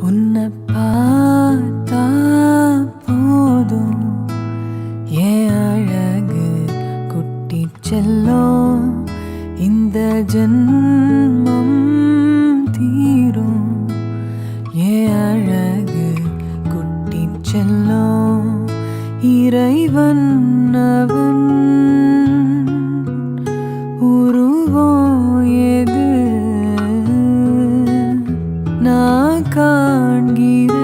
உன்னை பார்த்தா போதும் ஏன் அழகு குட்டி செல்லும் இந்த ஜென்மம் தீரும் ஏன் அழகு குட்டி செல்லும் இறைவன் அவன் உருவம் எது நான் காண்கிறேன்